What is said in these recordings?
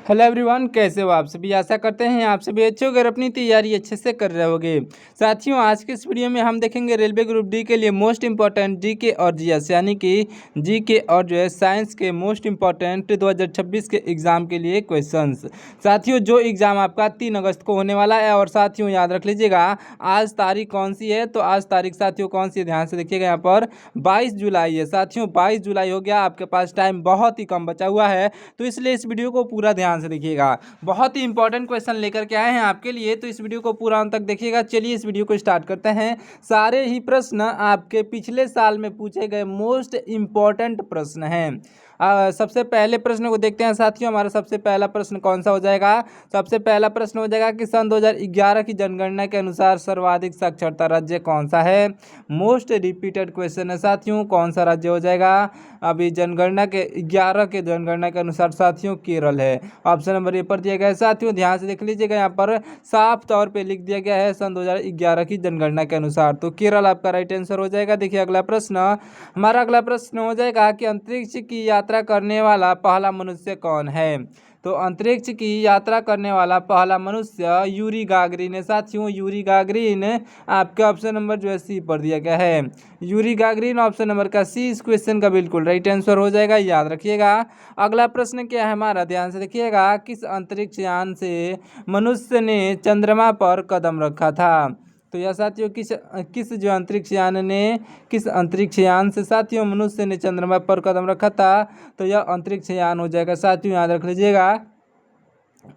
Hello everyone, कैसे हो आप सभी। आशा करते हैं आप सभी अच्छे होकर अपनी तैयारी अच्छे से कर रहे होगे। साथियों, आज के इस वीडियो में हम देखेंगे रेलवे ग्रुप डी के लिए मोस्ट इंपॉर्टेंट जीके और जीएस यानी कि जीके और जो है साइंस के मोस्ट इंपॉर्टेंट 2026 के एग्ज़ाम के लिए क्वेश्चंस। साथियों, जो एग्ज़ाम आपका 3 अगस्त को होने वाला है। और साथियों याद रख लीजिएगा, आज तारीख कौन सी है। तो आज तारीख साथियों कौन सी है, ध्यान से देखिएगा। यहाँ पर 22 जुलाई है। साथियों 22 जुलाई हो गया, आपके पास टाइम बहुत ही कम बचा हुआ है। तो इसलिए इस वीडियो को पूरा ध्यान से देखिएगा। बहुत ही इंपॉर्टेंट क्वेश्चन लेकर के आए हैं आपके लिए, तो इस वीडियो को पूरा अंत तक देखिएगा। चलिए इस वीडियो को स्टार्ट करते हैं। सारे ही प्रश्न आपके पिछले साल में पूछे गए मोस्ट इंपॉर्टेंट प्रश्न हैं। सबसे पहले प्रश्न को देखते हैं साथियों। हमारा सबसे पहला प्रश्न कौन सा हो जाएगा। सबसे पहला प्रश्न हो जाएगा कि सन 2011 की जनगणना के अनुसार सर्वाधिक साक्षरता राज्य कौन सा है। मोस्ट रिपीटेड क्वेश्चन है साथियों, कौन सा राज्य हो जाएगा। अभी जनगणना के 11 के जनगणना के अनुसार साथियों केरल है। ऑप्शन नंबर ए पर दिया गया है। साथियों ध्यान से देख लीजिएगा, यहाँ पर साफ तौर पे लिख दिया गया है सन 2011 की जनगणना के अनुसार। तो केरल आपका राइट आंसर हो जाएगा। देखिए अगला प्रश्न, हमारा अगला प्रश्न हो जाएगा कि अंतरिक्ष की यात्रा करने वाला पहला मनुष्य कौन है। तो अंतरिक्ष की यात्रा करने वाला पहला मनुष्य यूरी गागरिन है साथियों। यूरी गागरिन आपका ऑप्शन नंबर जो है सी पर दिया गया है। यूरी गागरिन ऑप्शन नंबर का सी इस क्वेश्चन का बिल्कुल राइट आंसर हो जाएगा, याद रखिएगा। अगला प्रश्न क्या है हमारा, ध्यान से देखिएगा। किस अंतरिक्ष यान से मनुष्य ने चंद्रमा पर कदम रखा था। तो यह साथियों किस जो अंतरिक्ष यान ने किस अंतरिक्ष यान से साथियों मनुष्य ने चंद्रमा पर कदम रखा था। तो यह अंतरिक्ष यान हो जाएगा साथियों, याद रख लीजिएगा,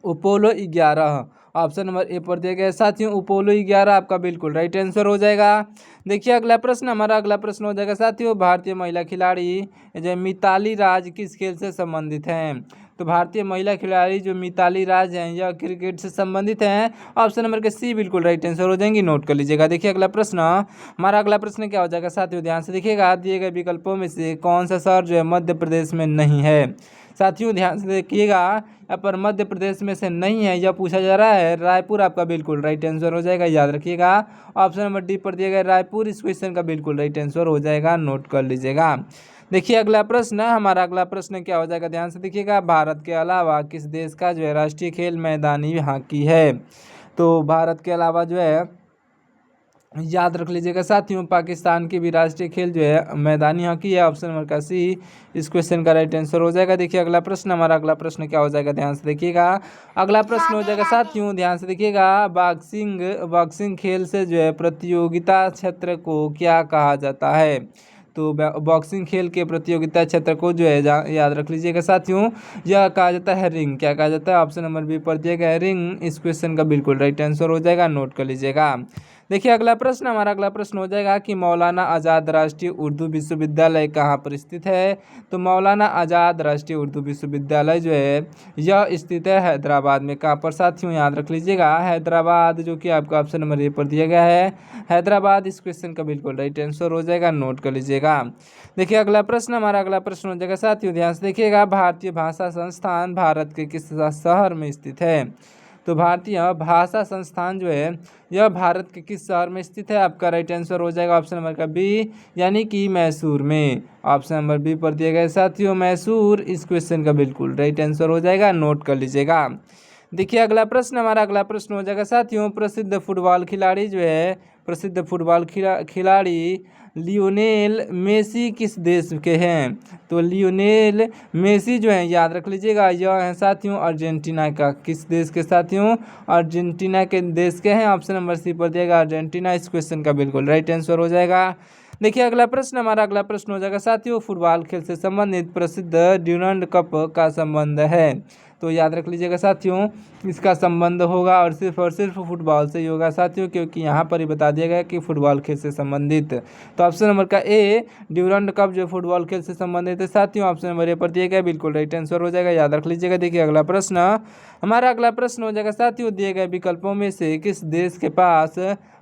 अपोलो 11। ऑप्शन नंबर ए पर दिया गया है साथियों, अपोलो 11 आपका बिल्कुल राइट आंसर हो जाएगा। देखिए अगला प्रश्न, हमारा अगला प्रश्न हो जाएगा साथियों, भारतीय महिला खिलाड़ी जो मिताली राज किस खेल से संबंधित हैं। तो भारतीय महिला खिलाड़ी जो मिताली राज हैं यह क्रिकेट से संबंधित हैं। ऑप्शन नंबर के सी बिल्कुल राइट आंसर हो जाएंगी, नोट कर लीजिएगा। देखिए अगला प्रश्न, हमारा अगला प्रश्न क्या हो जाएगा साथियों, ध्यान से देखिएगा। दिए गए विकल्पों में से कौन सा शहर जो है मध्य प्रदेश में नहीं है। साथियों ध्यान से देखिएगा, यहाँ पर मध्य प्रदेश में से नहीं है यह पूछा जा रहा है। रायपुर आपका बिल्कुल राइट आंसर हो जाएगा, याद रखिएगा। ऑप्शन नंबर डी पर दिया गया रायपुर इस क्वेश्चन का बिल्कुल राइट आंसर हो जाएगा, नोट कर लीजिएगा। देखिए अगला प्रश्न, हमारा अगला प्रश्न क्या हो जाएगा, ध्यान से देखिएगा। भारत के अलावा किस देश का जो है राष्ट्रीय खेल मैदानी हॉकी है। तो भारत के अलावा जो है याद रख लीजिएगा साथियों, पाकिस्तान की भी राष्ट्रीय खेल जो है मैदानी हॉकी है। ऑप्शन नंबर का सी इस क्वेश्चन का राइट आंसर हो जाएगा। देखिए अगला प्रश्न, हमारा अगला प्रश्न क्या हो जाएगा, ध्यान से देखिएगा। अगला प्रश्न हो जाएगा साथियों, ध्यान से देखिएगा। बॉक्सिंग खेल से जो है प्रतियोगिता क्षेत्र को क्या कहा जाता है। तो बॉक्सिंग खेल के प्रतियोगिता क्षेत्र को जो है याद रख लीजिएगा साथियों, यह कहा जाता है रिंग। क्या कहा जाता है, ऑप्शन नंबर बी पर दिया गया है रिंग इस क्वेश्चन का बिल्कुल राइट आंसर हो जाएगा, नोट कर लीजिएगा। देखिए अगला प्रश्न, हमारा अगला प्रश्न हो जाएगा कि मौलाना आज़ाद राष्ट्रीय उर्दू विश्वविद्यालय कहाँ पर स्थित है। तो मौलाना आज़ाद राष्ट्रीय उर्दू विश्वविद्यालय जो है यह स्थित है हैदराबाद में। कहाँ पर साथियों, याद रख लीजिएगा, हैदराबाद, जो कि आपका ऑप्शन नंबर ए पर दिया गया है हैदराबाद इस क्वेश्चन का बिल्कुल राइट आंसर हो जाएगा, नोट कर लीजिएगा। देखिए अगला प्रश्न, हमारा अगला प्रश्न हो जाएगा साथियों, ध्यान से देखिएगा। भारतीय भाषा संस्थान भारत के किस शहर में स्थित है। तो भारतीय भाषा संस्थान जो है यह भारत के किस शहर में स्थित है। आपका राइट आंसर हो जाएगा ऑप्शन नंबर का बी, यानी कि मैसूर में। ऑप्शन नंबर बी पर दिया गया साथियों मैसूर इस क्वेश्चन का बिल्कुल राइट आंसर हो जाएगा, नोट कर लीजिएगा। देखिए अगला प्रश्न, हमारा अगला प्रश्न हो जाएगा साथियों, प्रसिद्ध फुटबॉल खिलाड़ी जो है प्रसिद्ध फुटबॉल खिलाड़ी लियोनेल मेसी किस देश के हैं। तो लियोनेल मेसी जो है याद रख लीजिएगा, यह है साथियों अर्जेंटीना का। किस देश के साथियों, अर्जेंटीना के देश के हैं। ऑप्शन नंबर सी पर दिएगा अर्जेंटीना इस क्वेश्चन का बिल्कुल राइट आंसर हो जाएगा। देखिए अगला प्रश्न, हमारा अगला प्रश्न हो जाएगा साथियों, फुटबॉल खेल से संबंधित प्रसिद्ध ड्यूरंड कप का संबंध है। तो याद रख लीजिएगा साथियों, इसका संबंध होगा और सिर्फ फुटबॉल से ही होगा साथियों, क्योंकि यहाँ पर ही बता दिया गया कि फुटबॉल खेल से संबंधित। तो ऑप्शन नंबर का ए ड्यूरंड कप जो फुटबॉल खेल से संबंधित है साथियों, ऑप्शन नंबर ए पर दिया गया बिल्कुल राइट आंसर हो जाएगा, याद रख लीजिएगा। देखिए अगला प्रश्न, हमारा अगला प्रश्न हो जाएगा साथियों, दिए गए विकल्पों में से किस देश के पास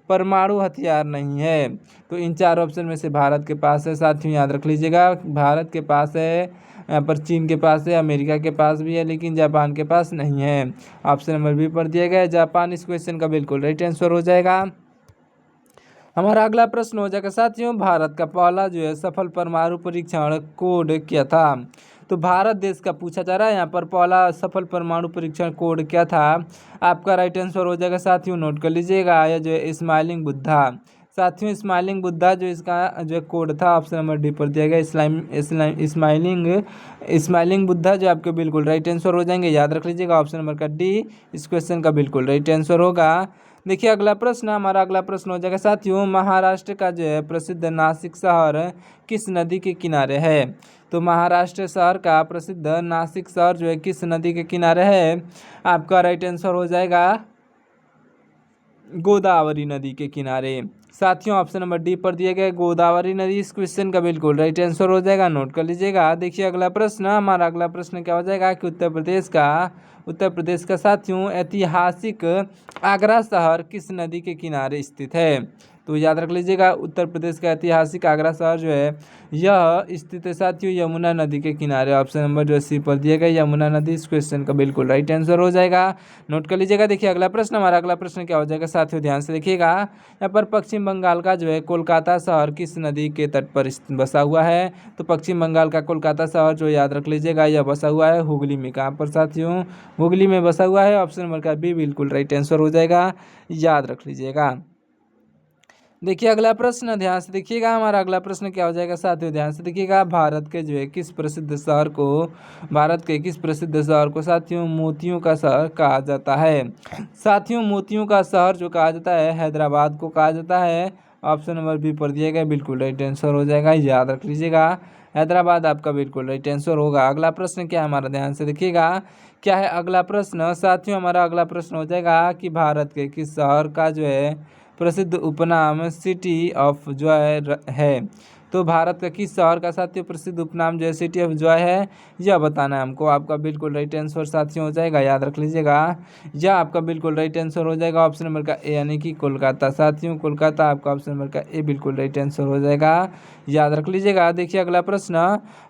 परमाणु हथियार नहीं है। तो इन 4 ऑप्शन में से भारत के पास है साथियों, याद रख लीजिएगा। भारत के पास है, यहाँ पर चीन के पास है, अमेरिका के पास भी है, लेकिन जापान के पास नहीं है। ऑप्शन नंबर बी पर दिया गया है जापान इस क्वेश्चन का बिल्कुल राइट आंसर हो जाएगा। हमारा अगला प्रश्न हो जाएगा साथियों, भारत का पहला जो है सफल परमाणु परीक्षण कोड क्या था। तो भारत देश का पूछा जा रहा है यहाँ पर। पहला सफल परमाणु परीक्षण कोड क्या था? आपका राइट आंसर हो जाएगा साथियों, नोट कर लीजिएगा, यह जो है स्माइलिंग बुद्धा। साथियों स्माइलिंग बुद्धा जो इसका जो कोड था ऑप्शन नंबर डी पर दिया गया, स्माइलिंग बुद्धा, जो आपके बिल्कुल राइट आंसर हो जाएंगे। याद रख लीजिएगा ऑप्शन नंबर का डी इस क्वेश्चन का बिल्कुल राइट आंसर होगा। देखिए अगला प्रश्न, हमारा अगला प्रश्न हो जाएगा साथियों, महाराष्ट्र का जो है प्रसिद्ध नासिक शहर किस नदी के किनारे है? तो महाराष्ट्र शहर का प्रसिद्ध नासिक शहर जो है किस नदी के किनारे है? आपका राइट आंसर हो जाएगा गोदावरी नदी के किनारे। साथियों ऑप्शन नंबर डी पर दिए गए गोदावरी नदी इस क्वेश्चन का बिल्कुल राइट आंसर हो जाएगा, नोट कर लीजिएगा। देखिए अगला प्रश्न, हमारा अगला प्रश्न क्या हो जाएगा कि उत्तर प्रदेश का साथियों ऐतिहासिक आगरा शहर किस नदी के किनारे स्थित है? तो याद रख लीजिएगा उत्तर प्रदेश का ऐतिहासिक आगरा शहर जो है यह स्थित है साथियों यमुना नदी के किनारे। ऑप्शन नंबर जो सी पर दिया गया यमुना नदी इस क्वेश्चन का बिल्कुल राइट आंसर हो जाएगा, नोट कर लीजिएगा। देखिए अगला प्रश्न, हमारा अगला प्रश्न क्या हो जाएगा साथियों, ध्यान से देखिएगा। यहाँ पर पश्चिम बंगाल का जो है कोलकाता शहर किस नदी के तट पर बसा हुआ है? तो पश्चिम बंगाल का कोलकाता शहर जो याद रख लीजिएगा यह बसा हुआ है हुगली में। कहाँ पर साथियों? हुगली में बसा हुआ है। ऑप्शन नंबर का बी बिल्कुल राइट आंसर हो जाएगा, याद रख लीजिएगा। देखिए अगला प्रश्न ध्यान से देखिएगा, हमारा अगला प्रश्न क्या हो जाएगा साथियों, ध्यान से देखिएगा। भारत के किस प्रसिद्ध शहर को साथियों मोतियों का शहर कहा जाता है? साथियों मोतियों का शहर जो कहा जाता है हैदराबाद को कहा जाता है। ऑप्शन नंबर बी पर दिया गया बिल्कुल राइट आंसर हो जाएगा, याद रख लीजिएगा हैदराबाद आपका बिल्कुल राइट आंसर होगा। अगला प्रश्न क्या है हमारा, ध्यान से देखिएगा क्या है अगला प्रश्न साथियों, हमारा अगला प्रश्न हो जाएगा कि भारत के किस शहर का जो है प्रसिद्ध उपनाम सिटी ऑफ जॉय है? तो भारत का किस शहर का साथियों प्रसिद्ध उपनाम जो है सिटी ऑफ जॉय है, यह बताना है हमको। आपका बिल्कुल राइट आंसर साथियों हो जाएगा, याद रख लीजिएगा, यह आपका बिल्कुल राइट आंसर हो जाएगा ऑप्शन नंबर का ए यानी कि कोलकाता। साथियों कोलकाता आपका ऑप्शन नंबर का ए बिल्कुल राइट आंसर हो जाएगा, याद रख लीजिएगा। देखिए अगला प्रश्न,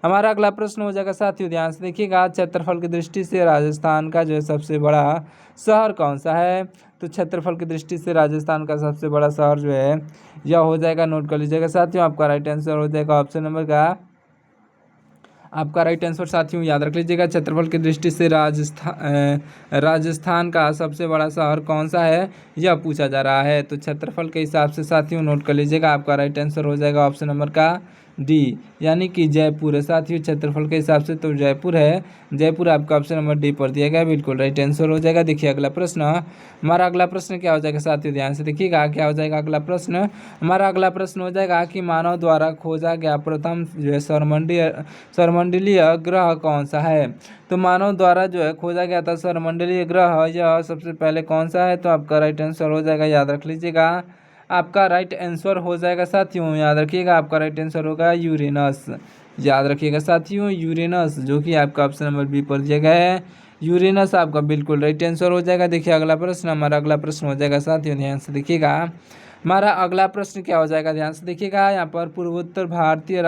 हमारा अगला प्रश्न हो जाएगा साथियों, ध्यान से देखिएगा। क्षेत्रफल की दृष्टि से राजस्थान का जो है सबसे बड़ा शहर कौन सा है? तो क्षेत्रफल की दृष्टि से राजस्थान का सबसे बड़ा शहर जो है यह हो जाएगा, नोट कर लीजिएगा साथियों, आपका राइट आंसर हो जाएगा ऑप्शन नंबर का आपका राइट आंसर साथियों याद रख लीजिएगा। क्षेत्रफल की दृष्टि से राजस्थान का सबसे बड़ा शहर कौन सा है यह पूछा जा रहा है। तो क्षेत्रफल के हिसाब से साथियों नोट कर लीजिएगा, आपका राइट आंसर हो जाएगा ऑप्शन नंबर का डी यानी कि जयपुर है। साथियों क्षेत्रफल के हिसाब से तो जयपुर है, जयपुर आपका ऑप्शन नंबर डी पर दिया गया बिल्कुल राइट आंसर हो जाएगा। देखिए अगला प्रश्न, हमारा अगला प्रश्न क्या हो जाएगा साथियों, ध्यान से देखिएगा क्या हो जाएगा अगला प्रश्न। हमारा अगला प्रश्न हो जाएगा कि मानव द्वारा खोजा गया प्रथम जो है सौरमंडलीय ग्रह कौन सा है? तो मानव द्वारा जो है खोजा गया था सौरमंडलीय ग्रह यह सबसे पहले कौन सा है? तो आपका राइट आंसर हो जाएगा, याद रख लीजिएगा, आपका राइट आंसर हो जाएगा साथियों, याद रखिएगा आपका राइट आंसर होगा यूरेनस। याद रखिएगा साथियों यूरेनस, जो कि आपका ऑप्शन नंबर बी पर दिया गया है यूरेनस आपका बिल्कुल राइट आंसर हो जाएगा। देखिए अगला प्रश्न, हमारा अगला प्रश्न हो जाएगा साथियों, ध्यान से देखिएगा। हमारा अगला प्रश्न क्या हो जाएगा, ध्यान से देखिएगा। यहाँ पर पूर्वोत्तर भारतीय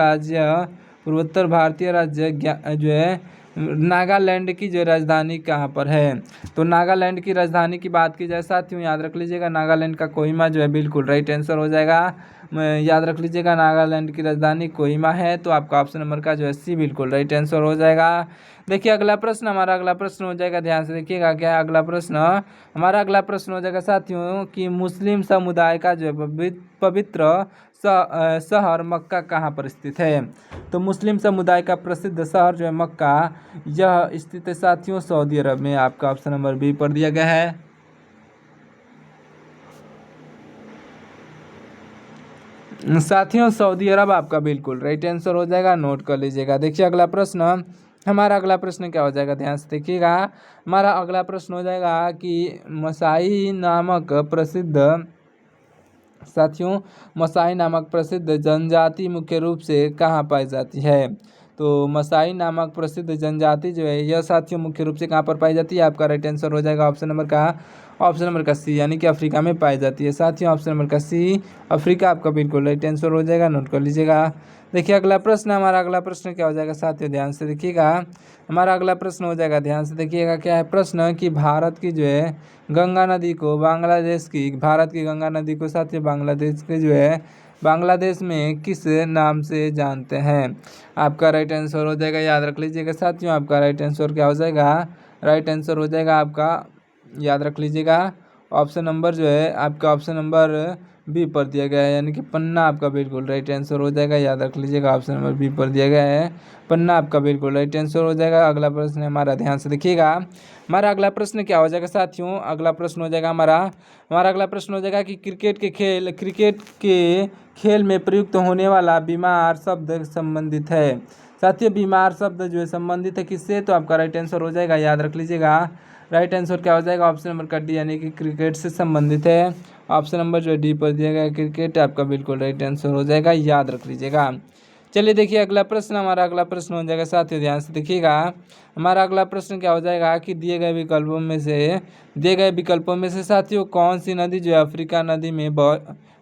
राज्य जो है नागालैंड की जो राजधानी कहाँ पर है? तो नागालैंड की राजधानी की बात की जाए साथियों, याद रख लीजिएगा नागालैंड का कोहिमा जो है बिल्कुल राइट आंसर हो जाएगा। याद रख लीजिएगा नागालैंड की राजधानी कोहिमा है, तो आपका ऑप्शन नंबर का जो है सी बिल्कुल राइट आंसर हो जाएगा। देखिए अगला प्रश्न, हमारा अगला प्रश्न हो जाएगा, ध्यान से देखिएगा क्या है अगला प्रश्न। हमारा अगला प्रश्न हो जाएगा साथियों कि मुस्लिम समुदाय का जो है पवित्र शहर मक्का कहाँ पर स्थित है? तो मुस्लिम समुदाय का प्रसिद्ध शहर जो है मक्का यह स्थित है साथियों सऊदी अरब में। आपका ऑप्शन नंबर बी पर दिया गया है। साथियों सऊदी अरब आपका बिल्कुल राइट आंसर हो जाएगा, नोट कर लीजिएगा। देखिए अगला प्रश्न, हमारा अगला प्रश्न क्या हो जाएगा, ध्यान से देखिएगा। हमारा अगला प्रश्न हो जाएगा कि मसाई नामक प्रसिद्ध जनजाति मुख्य रूप से कहाँ पाई जाती है? तो मसाई नामक प्रसिद्ध जनजाति जो है यह साथियों मुख्य रूप से कहाँ पर पाई जाती है? आपका राइट आंसर हो जाएगा ऑप्शन नंबर का सी यानी कि अफ्रीका में पाई जाती है। साथियों ऑप्शन नंबर का सी अफ्रीका आपका बिल्कुल राइट आंसर हो जाएगा, नोट कर लीजिएगा। देखिए अगला प्रश्न, हमारा अगला प्रश्न क्या हो जाएगा साथियों, ध्यान से देखिएगा। हमारा अगला प्रश्न हो जाएगा, ध्यान से देखिएगा क्या है प्रश्न कि भारत की गंगा नदी को साथियों बांग्लादेश के जो है बांग्लादेश में किस नाम से जानते हैं? आपका राइट आंसर हो जाएगा, याद रख लीजिएगा साथियों, आपका राइट आंसर क्या हो जाएगा? राइट आंसर हो जाएगा आपका, याद रख लीजिएगा, ऑप्शन नंबर जो है आपका ऑप्शन नंबर बी पर दिया गया है, यानी कि पन्ना आपका बिल्कुल राइट आंसर हो जाएगा। याद रख लीजिएगा, ऑप्शन नंबर बी पर दिया गया है, पन्ना आपका बिल्कुल राइट आंसर हो जाएगा। अगला प्रश्न है हमारा, ध्यान से देखिएगा। हमारा अगला प्रश्न क्या हो जाएगा साथियों? अगला प्रश्न हो जाएगा हमारा अगला प्रश्न हो जाएगा कि क्रिकेट के खेल में प्रयुक्त होने वाला बीमार शब्द संबंधित है। साथियों बीमार शब्द जो है संबंधित है किससे? तो आपका राइट आंसर हो जाएगा, याद रख लीजिएगा, राइट आंसर क्या हो जाएगा? ऑप्शन नंबर का डी, यानी कि क्रिकेट से संबंधित है। ऑप्शन नंबर जो है डी पर दिया गया क्रिकेट, आपका बिल्कुल राइट आंसर हो जाएगा, याद रख लीजिएगा। चलिए देखिए अगला प्रश्न, हमारा अगला प्रश्न हो जाएगा साथियों, ध्यान से देखिएगा। हमारा अगला प्रश्न क्या हो जाएगा कि दिए गए विकल्पों में से साथियों कौन सी नदी जो है अफ्रीका नदी में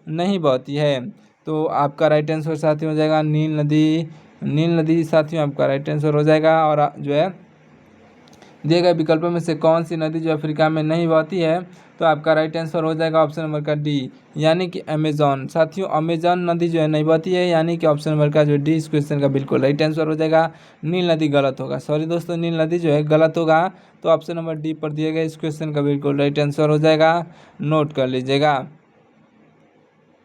नहीं बहती है? तो आपका राइट आंसर साथियों हो जाएगा नील नदी साथियों, आपका राइट आंसर हो जाएगा। और जो है दिए गए विकल्पों में से कौन सी नदी जो अफ्रीका में नहीं बहती है? तो आपका राइट आंसर हो जाएगा ऑप्शन नंबर का डी, यानी कि अमेजॉन। साथियों अमेजॉन नदी जो है नहीं बहती है, यानी कि ऑप्शन नंबर का जो डी इस क्वेश्चन का बिल्कुल राइट आंसर हो जाएगा। नील नदी गलत होगा, सॉरी दोस्तों, नील नदी जो है गलत होगा। तो ऑप्शन नंबर डी पर दिए गए इस क्वेश्चन का बिल्कुल राइट आंसर हो जाएगा, नोट कर लीजिएगा।